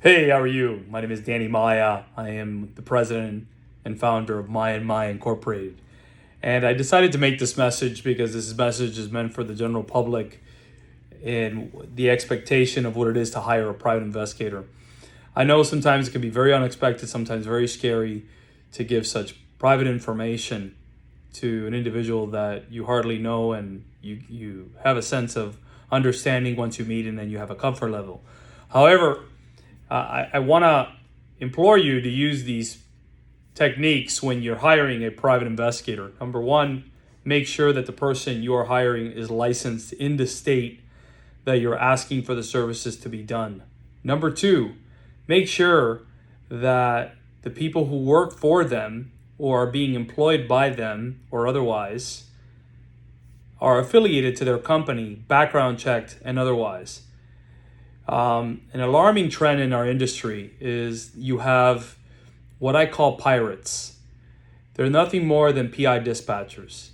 Hey, how are you? My name is Danny Maya. I am the president and founder of Maya and Maya Incorporated. And I decided to make this message because this message is meant for the general public and the expectation of what it is to hire a private investigator. I know sometimes it can be very unexpected, sometimes very scary to give such private information to an individual that you hardly know and you have a sense of understanding once you meet and then you have a comfort level. However, I want to implore you to use these techniques when you're hiring a private investigator. Number one, make sure that the person you are hiring is licensed in the state that you're asking for the services to be done. Number two, make sure that the people who work for them or are being employed by them or otherwise are affiliated to their company, background checked and otherwise. An alarming trend in our industry is you have what I call pirates. They're nothing more than PI dispatchers.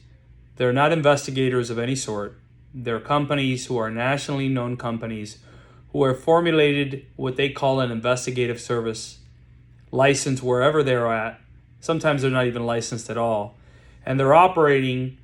They're not investigators of any sort. They're companies who are nationally known companies who are formulated what they call an investigative service, licensed wherever they're at. Sometimes they're not even licensed at all. And they're operating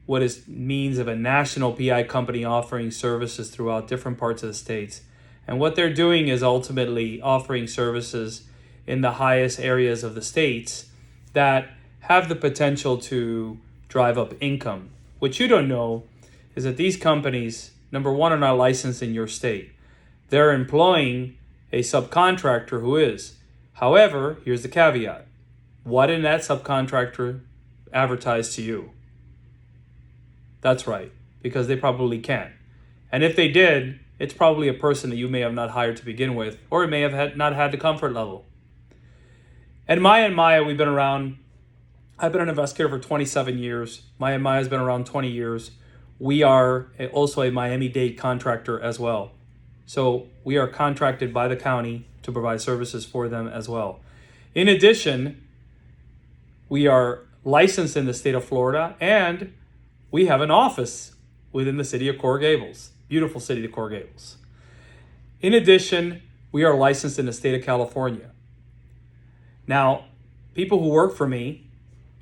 what is means of a national PI company offering services throughout different parts of the states. And what they're doing is ultimately offering services in the highest areas of the states that have the potential to drive up income. What you don't know is that these companies, number one, are not licensed in your state. They're employing a subcontractor who is. However, here's the caveat. Why didn't that subcontractor advertise to you? That's right, because they probably can't. And if they did, it's probably a person that you may have not hired to begin with, or it may have not had the comfort level. And Maya, we've been around. I've been an investigator for 27 years. Maya has been around 20 years. We are also a Miami-Dade contractor as well. So we are contracted by the county to provide services for them as well. In addition, we are licensed in the state of Florida, and we have an office within the city of Coral Gables, beautiful city of Coral Gables. In addition, we are licensed in the state of California. Now, people who work for me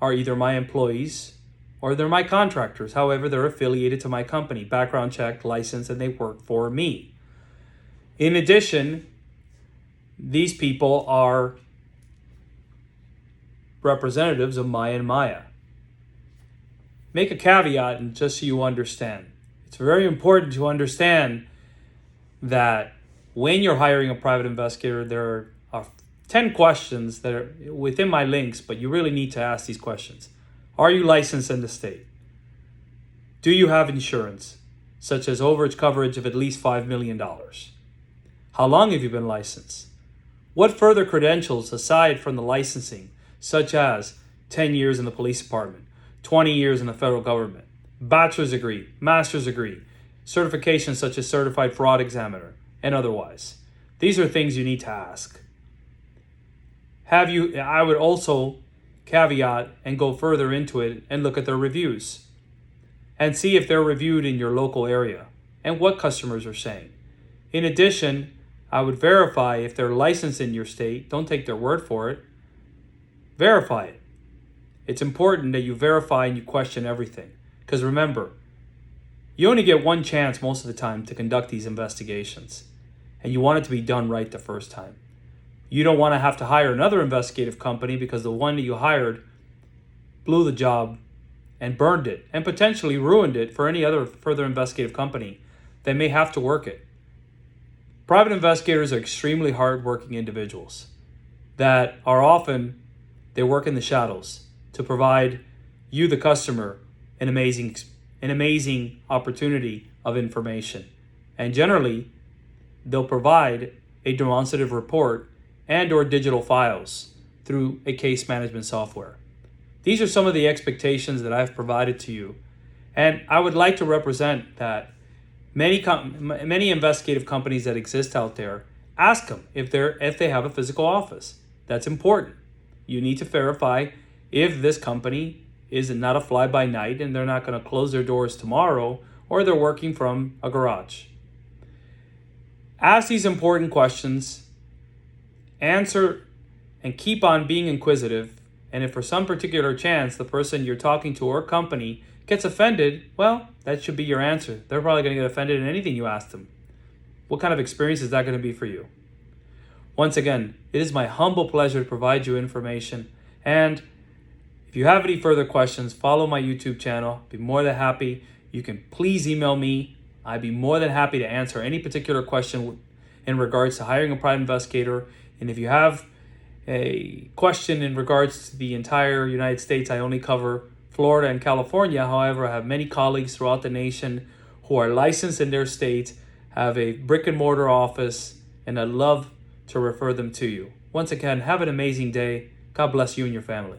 are either my employees or they're my contractors. However, they're affiliated to my company, background checked, licensed, and they work for me. In addition, these people are representatives of Maya and Maya. Make a caveat, and just so you understand. It's very important to understand that when you're hiring a private investigator, there are 10 questions that are within my links, but you really need to ask these questions. Are you licensed in the state? Do you have insurance, such as overage coverage of at least $5 million? How long have you been licensed? What further credentials aside from the licensing, such as 10 years in the police department, 20 years in the federal government, bachelor's degree, master's degree, certifications such as certified fraud examiner, and otherwise? These are things you need to ask. I would also caveat and go further into it and look at their reviews and see if they're reviewed in your local area and what customers are saying. In addition, I would verify if they're licensed in your state. Don't take their word for it. Verify it. It's important that you verify and you question everything. Because remember, you only get one chance most of the time to conduct these investigations. And you want it to be done right the first time. You don't want to have to hire another investigative company because the one that you hired blew the job and burned it and potentially ruined it for any other further investigative company that may have to work it. Private investigators are extremely hardworking individuals that are often, they work in the shadows to provide you, the customer, an amazing opportunity of information. And generally, they'll provide a demonstrative report and or digital files through a case management software. These are some of the expectations that I've provided to you. And I would like to represent that many investigative companies that exist out there, ask them if they have a physical office. That's important. You need to verify if this company is not a fly-by-night and they're not going to close their doors tomorrow or they're working from a garage. Ask these important questions answer and keep on being inquisitive. And if for some particular chance the person you're talking to or company gets offended, well, that should be your answer. They're probably going to get offended in anything you ask them. What kind of experience is that going to be for you? Once again, it is my humble pleasure to provide you information. And if you have any further questions, follow my YouTube channel. Be more than happy. You can please email me. I'd be more than happy to answer any particular question in regards to hiring a private investigator. And if you have a question in regards to the entire United States, I only cover Florida and California. However, I have many colleagues throughout the nation who are licensed in their state, have a brick and mortar office, and I'd love to refer them to you. Once again, have an amazing day. God bless you and your family.